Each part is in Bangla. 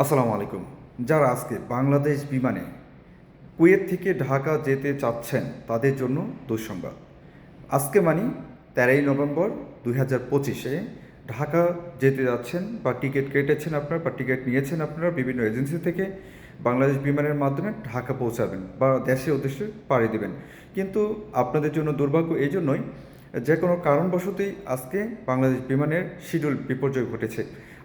আসসালামু আলাইকুম। যারা আজকে বাংলাদেশ বিমানে কুয়েত থেকে ঢাকা যেতে চাচ্ছেন তাদের জন্য দুঃসংবাদ। আজকে 13ই নভেম্বর 2025 ঢাকা যেতে যাচ্ছেন বা টিকিট কেটেছেন আপনার বা টিকিট নিয়েছেন আপনারা বিভিন্ন এজেন্সি থেকে বাংলাদেশ বিমানের মাধ্যমে ঢাকা পৌঁছাবেন বা দেশের উদ্দেশ্যে পাড়ি দেবেন। কিন্তু আপনাদের জন্য দুর্ভাগ্য এই জন্যই যে কোনো কারণবশতই আজকে বাংলাদেশ বিমানের শিডিউল বিপর্যয় ঘটেছে।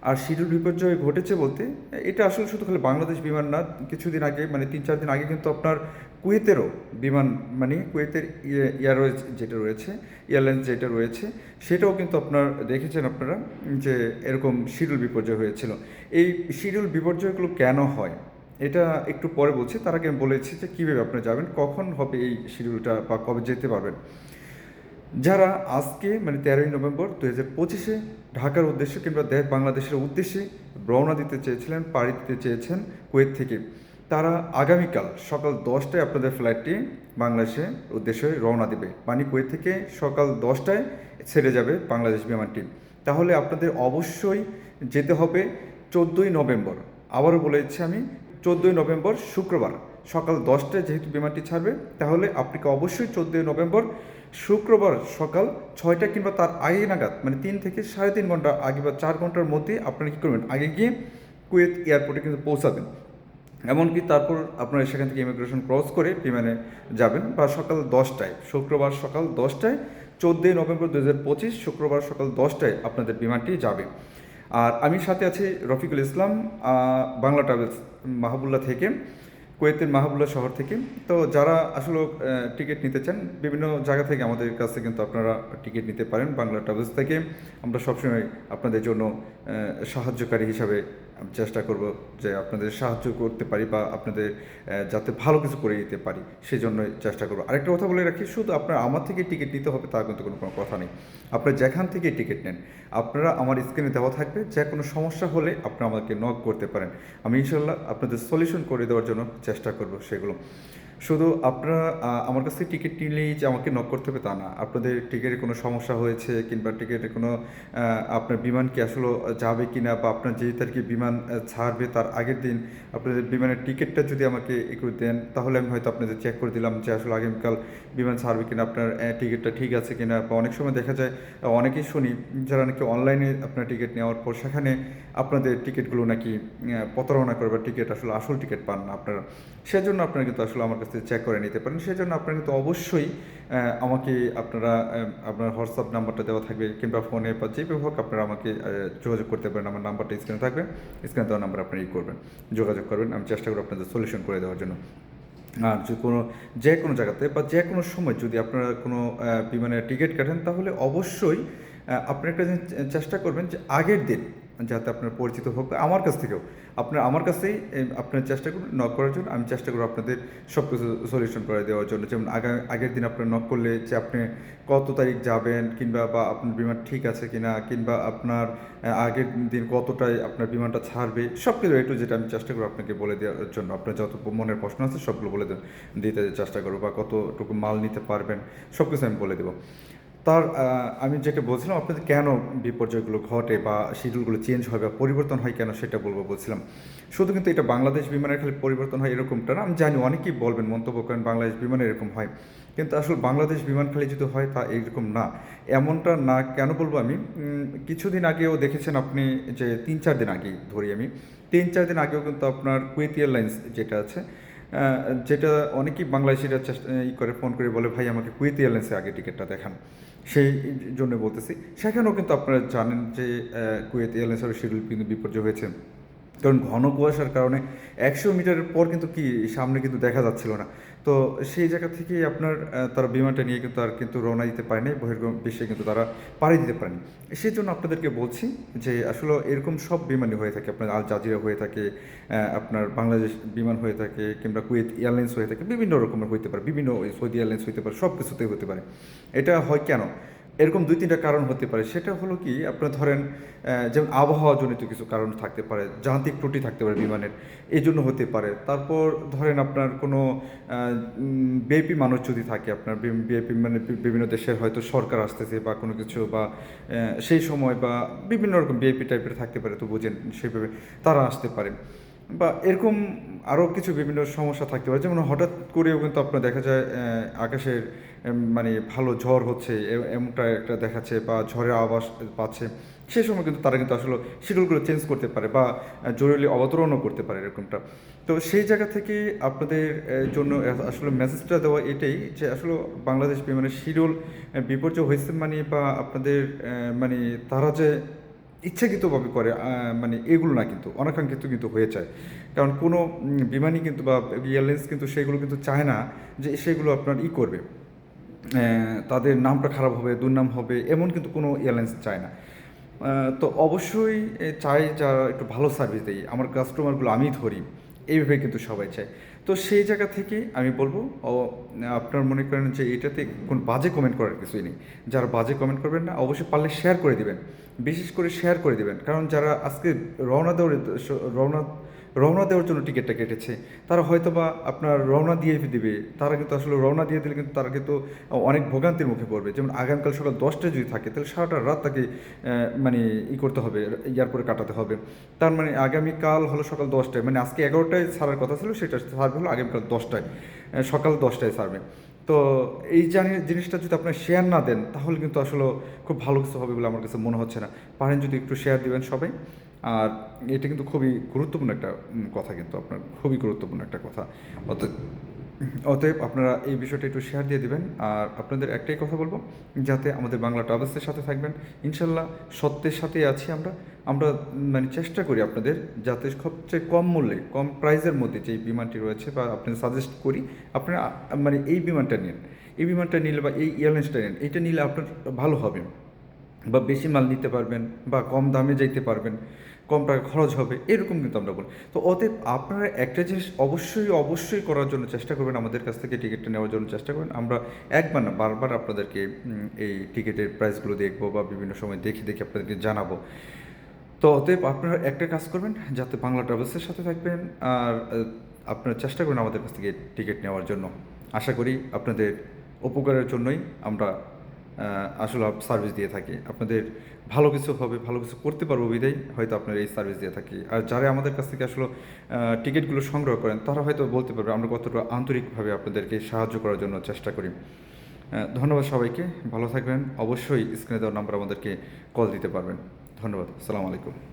আর শিডিউল বিপর্যয় ঘটেছে বলতে এটা আসলে শুধু খালি বাংলাদেশ বিমান না, কিছুদিন আগে 3-4 দিন আগে কিন্তু আপনার কুয়েতেরও বিমান কুয়েতের এয়ারওয়েজ যেটা রয়েছে, এয়ারলাইন্স যেটা রয়েছে সেটাও কিন্তু আপনার দেখেছেন আপনারা যে এরকম শিডিউল বিপর্যয় হয়েছিল। এই শিডিউল বিপর্যয়গুলো কেন হয় এটা একটু পরে বলছি, তার আগে আমি বলেছি যে কীভাবে আপনারা যাবেন, কখন হবে এই শিডিউলটা বা কবে যেতে পারবেন। যারা আজকে 13ই নভেম্বর 2025 ঢাকার উদ্দেশ্যে কিংবা বাংলাদেশের উদ্দেশ্যে রওনা দিতে চেয়েছিলেন, পাড়ি দিতে চেয়েছেন কুয়েত থেকে, তারা আগামীকাল সকাল 10টায় আপনাদের ফ্লাইটটি বাংলাদেশের উদ্দেশ্যে রওনা দেবে। কুয়েত থেকে সকাল 10টায় ছেড়ে যাবে বাংলাদেশ বিমানটি। তাহলে আপনাদের অবশ্যই যেতে হবে 14ই নভেম্বর। আবারও বলে দিচ্ছি আমি, 14ই নভেম্বর শুক্রবার সকাল 10টায় যেহেতু বিমানটি ছাড়বে, তাহলে আপনাকে অবশ্যই 14ই নভেম্বর শুক্রবার সকাল 6টা কিংবা তার আগে নাগাদ 3 থেকে 3.5 ঘন্টা আগে বা 4 ঘন্টার মধ্যে আপনারা কী করবেন, আগে গিয়ে কুয়েত এয়ারপোর্টে কিন্তু পৌঁছাবেন। এমনকি তারপর আপনারা সেখান থেকে ইমিগ্রেশন ক্রস করে বিমানে যাবেন বা সকাল 10টায়, শুক্রবার সকাল 10টায় 14ই নভেম্বর 2025 শুক্রবার সকাল 10টায় আপনাদের বিমানটি যাবে। আর আমি সাথে আছি রফিকুল ইসলাম, বাংলা ট্রাভেলস মাহবুল্লাহ থেকে, কুয়েতের মাহবুল্লাহ শহর থেকে। তো যারা আসলে টিকিট নিতে চান বিভিন্ন জায়গা থেকে আমাদের কাছে কিন্তু আপনারা টিকিট নিতে পারেন বাংলা ট্রাভেলস থেকে। আমরা সবসময় আপনাদের জন্য সাহায্যকারী হিসাবে চেষ্টা করব যে আপনাদের সাহায্য করতে পারি বা আপনাদের যাতে ভালো কিছু করে দিতে পারি, সেই জন্যই চেষ্টা করব। আরেকটা কথা বলে রাখি, শুধু আপনার আমার থেকে টিকিট নিতে হবে তা কিন্তু কোনো কথা নেই। আপনারা যেখান থেকে টিকিট নেন, আপনারা আমার স্ক্রিনে দেওয়া থাকবে, যে কোনো সমস্যা হলে আপনারা আমাকে নক করতে পারেন। আমি ইনশাল্লাহ আপনাদের সলিউশন করে দেওয়ার জন্য চেষ্টা করব সেগুলো। শুধু আপনারা আমার কাছ থেকে টিকিট নিলেই যে আমাকে নক করতে হবে তা না। আপনাদের টিকিটের কোনো সমস্যা হয়েছে কিংবা টিকিটের কোনো আপনার বিমান কি আসলে যাবে কি না, বা আপনার যেই তারিখে বিমান ছাড়বে তার আগের দিন আপনাদের বিমানের টিকিটটা যদি আমাকে একটু দেন, তাহলে আমি হয়তো আপনাদের চেক করে দিলাম যে আসলে আগামীকাল বিমান ছাড়বে কিনা, আপনার টিকিটটা ঠিক আছে কিনা। বা অনেক সময় দেখা যায়, অনেকেই শুনি যারা নাকি অনলাইনে আপনার টিকিট নেওয়ার পর সেখানে আপনাদের টিকিটগুলো নাকি প্রতারণা করে বা টিকিট আসলে আসল টিকিট পান না আপনারা। সেজন্য আপনারা কিন্তু আসলে আমার কাছ থেকে চেক করে নিতে পারেন। সেজন্য আপনারা কিন্তু অবশ্যই আমাকে আপনারা আপনার হোয়াটসঅ্যাপ নাম্বারটা দেওয়া থাকবে কিংবা ফোনে বা যেভাবে হোক আপনারা আমাকে যোগাযোগ করতে পারেন। আমার নাম্বারটা স্ক্রিনে থাকবে, স্ক্রিনে দেওয়া নাম্বার আপনারা করবেন, যোগাযোগ করবেন। আমি চেষ্টা করব আপনাদের সলিউশন করে দেওয়ার জন্য। আর যে কোনো জায়গাতে বা যে কোনো সময় যদি আপনারা কোনো বিমানের টিকিট কাটেন, তাহলে অবশ্যই আপনি একটা জিনিস চেষ্টা করবেন যে আগের দিন যাতে আপনার পরিচিত হোক আমার কাছ থেকেও, আমার কাছেই আপনার চেষ্টা করুন নক করার জন্য। আমি চেষ্টা করব আপনাদের সব কিছু সলিউশন করে দেওয়ার জন্য। যেমন আগের দিন আপনার নক করলে যে আপনি কত তারিখ যাবেন, কিংবা বা আপনার বিমান ঠিক আছে কিনা, কিংবা আপনার আগের দিন কতটায় আপনার বিমানটা ছাড়বে, সব কিছু একটু যেটা আমি চেষ্টা করবো আপনাকে বলে দেওয়ার জন্য। আপনার যত মনের প্রশ্ন আছে সবগুলো বলে দিতে চেষ্টা করবো, বা কতটুকু মাল নিতে পারবেন সব কিছু আমি বলে দেবো। আমি যেটা বলছিলাম আপনাদের কেন বিপর্যয়গুলো ঘটে বা শিডিউলগুলো চেঞ্জ হয় বা পরিবর্তন হয় কেন, সেটা বলছিলাম। শুধু কিন্তু এটা বাংলাদেশ বিমানের খালি পরিবর্তন হয় এরকমটা না। আমি জানি অনেকেই বলবেন, মন্তব্য করেন বাংলাদেশ বিমানে এরকম হয়, কিন্তু আসলে বাংলাদেশ বিমান খালি যদি হয় তা এরকম না, এমনটা না। কেন বলবো আমি, কিছুদিন আগেও দেখেছেন আপনি যে 3-4 দিন আগেই ধরি আমি, 3-4 দিন আগেও কিন্তু আপনার কুয়েত এয়ারলাইন্স যেটা আছে, যেটা অনেকেই বাংলাদেশিরা করে ফোন করে বলে ভাই আমাকে কুয়েত এয়ারলাইন্সে আগে টিকিটটা দেখান। সেই জন্য বলতেছি, সেখানেও কিন্তু আপনারা জানেন যে কুয়েত এয়ারলাইন্সের শিডিউল কিন্তু বিপর্যয় হয়েছে। কারণ ঘন কুয়াশার কারণে 100 মিটারের পর কিন্তু সামনে কিন্তু দেখা যাচ্ছিল না। তো সেই জায়গা থেকেই আপনার তারা বিমানটা নিয়ে কিন্তু রওনা দিতে পারেনি, বিশ্বে কিন্তু তারা পাড়ি দিতে পারেনি। সেই জন্য আপনাদেরকে বলছি যে আসলে এরকম সব বিমানই হয়ে থাকে, আপনার আল জাজিরা হয়ে থাকে, আপনার বাংলাদেশ বিমান হয়ে থাকে, কিংবা কুয়েত এয়ারলাইন্স হয়ে থাকে, বিভিন্ন রকমের হইতে পারে, বিভিন্ন সৌদি এয়ারলাইন্স হইতে পারে, সব কিছুতেই হতে পারে। এটা হয় কেন, এরকম 2-3টা কারণ হতে পারে। সেটা হলো কি, আপনার ধরেন যেমন আবহাওয়াজনিত কিছু কারণ থাকতে পারে, যান্ত্রিক ত্রুটি থাকতে পারে বিমানের, এই জন্য হতে পারে। তারপর ধরেন আপনার কোনো বিআইপি মানুষ যদি থাকে, আপনার বিআইপি বিভিন্ন দেশের হয়তো সরকার আসতেছে বা কোনো কিছু, বা সেই সময় বা বিভিন্ন রকম বিআইপি টাইপের থাকতে পারে, তো বোঝেন সেভাবে তারা আসতে পারে। বা এরকম আরও কিছু বিভিন্ন সমস্যা থাকতে পারে, যেমন হঠাৎ করেও কিন্তু আপনার দেখা যায় আকাশের মানে ভালো ঝড় হচ্ছে এমনটা একটা দেখাচ্ছে বা ঝড়ের আভাস পাচ্ছে, সেই সময় কিন্তু তারা কিন্তু আসলে শিডিউলগুলো চেঞ্জ করতে পারে বা জরুরি অবতরণও করতে পারে এরকমটা। তো সেই জায়গা থেকে আপনাদের জন্য আসলে মেসেজটা দেওয়া এটাই যে আসলে বাংলাদেশ বিমানের শিডিউল বিপর্যয় হয়েছে মানে বা আপনাদের মানে তারা যে ইচ্ছাকৃতভাবে করে মানে এগুলো না, কিন্তু অনাকাঙ্ক্ষিত কিন্তু হয়ে যায়। কারণ কোনো বিমানই কিন্তু বা এয়ারলাইন্স কিন্তু সেগুলো কিন্তু চায় না যে সেগুলো আপনার করবে, তাদের নামটা খারাপ হবে, দুর্নাম হবে, এমন কিন্তু কোনো এয়ারলাইন্স চায় না। তো অবশ্যই চাই যারা একটু ভালো সার্ভিস দেয়, আমার কাস্টমারগুলো আমি ধরি, এইভাবে কিন্তু সবাই চায়। তো সেই জায়গা থেকে আমি বলবো আপনার মনে করেন যে এটাতে কোনো বাজে কমেন্ট করার কিছুই নেই। যারা বাজে কমেন্ট করবেন না, অবশ্যই পারলে শেয়ার করে দিবেন, বিশেষ করে শেয়ার করে দিবেন। কারণ যারা আজকে রওনা দেওয়ার রওনা রওনা দেওয়ার জন্য টিকিটটা কেটেছে, তারা হয়তো বা আপনার রওনা দিয়ে দিবে, তারা কিন্তু আসলে রওনা দিয়ে দিলে কিন্তু তারা কিন্তু অনেক ভোগান্তির মুখে পড়বে। যেমন আগামীকাল সকাল 10টায় যদি থাকে, তাহলে সারাটা রাত তাকে মানে করতে হবে, এয়ারপোর্টে কাটাতে হবে। তার মানে আগামীকাল হলো সকাল 10টায়, মানে আজকে 11টায় ছাড়ার কথা ছিল, সেটা ছাড়বে হলো আগামীকাল 10টায়, সকাল 10টায় ছাড়বে। তো এই জিনিসটা যদি আপনার শেয়ার না দেন, তাহলে কিন্তু আসলে খুব ভালো কিছু হবে বলে আমার কাছে মনে হচ্ছে না। পারেন যদি একটু শেয়ার দিবেন সবাই। আর এটা কিন্তু খুবই গুরুত্বপূর্ণ একটা কথা, কিন্তু আপনার খুবই গুরুত্বপূর্ণ একটা কথা। অতএব অতএব আপনারা এই বিষয়টা একটু শেয়ার দিয়ে দিবেন। আর আপনাদের একটাই কথা বলবো, যাতে আমাদের বাংলা ট্রাভেলসের সাথে থাকবেন। ইনশাল্লাহ সত্যের সাথেই আছি আমরা। আমরা মানে চেষ্টা করি আপনাদের যাতে সবচেয়ে কম মূল্যে, কম প্রাইসের মধ্যে যেই বিমানটি রয়েছে বা আপনাদের সাজেস্ট করি আপনারা মানে এই বিমানটা নিন, এই বিমানটা নিলে বা এই এয়ারলাইন্সটা নিন, এইটা নিলে আপনার ভালো হবে বা বেশি মাল নিতে পারবেন বা কম দামে যাইতে পারবেন, কম টাকা খরচ হবে, এরকম কিন্তু আমরা বলি। তো অতএব আপনারা একটা জিনিস অবশ্যই অবশ্যই করার জন্য চেষ্টা করবেন, আমাদের কাছ থেকে টিকিটটা নেওয়ার জন্য চেষ্টা করবেন। আমরা একবার না বারবার আপনাদেরকে এই টিকিটের প্রাইসগুলো দেখবো বা বিভিন্ন সময় দেখে দেখে আপনাদেরকে জানাবো। তো অতএব আপনারা একটা কাজ করবেন, যাতে বাংলা ট্রাভেলসের সাথে থাকবেন আর আপনারা চেষ্টা করুন আমাদের কাছ থেকে টিকিট নেওয়ার জন্য। আশা করি আপনাদের উপকারের জন্যই আমরা আসলে সার্ভিস দিয়ে থাকি। আপনাদের ভালো কিছু হবে, ভালো কিছু করতে পারবো বিধায় হয়তো আপনারা এই সার্ভিস দিয়ে থাকি। আর যারা আমাদের কাছ থেকে আসলে টিকিটগুলো সংগ্রহ করেন, তারা হয়তো বলতে পারবে আমরা কতটা আন্তরিকভাবে আপনাদেরকে সাহায্য করার জন্য চেষ্টা করি। ধন্যবাদ সবাইকে, ভালো থাকবেন। অবশ্যই স্ক্রিনে দেওয়ার নাম্বার আমাদেরকে কল দিতে পারবেন। ধন্যবাদ, আসসালামু আলাইকুম।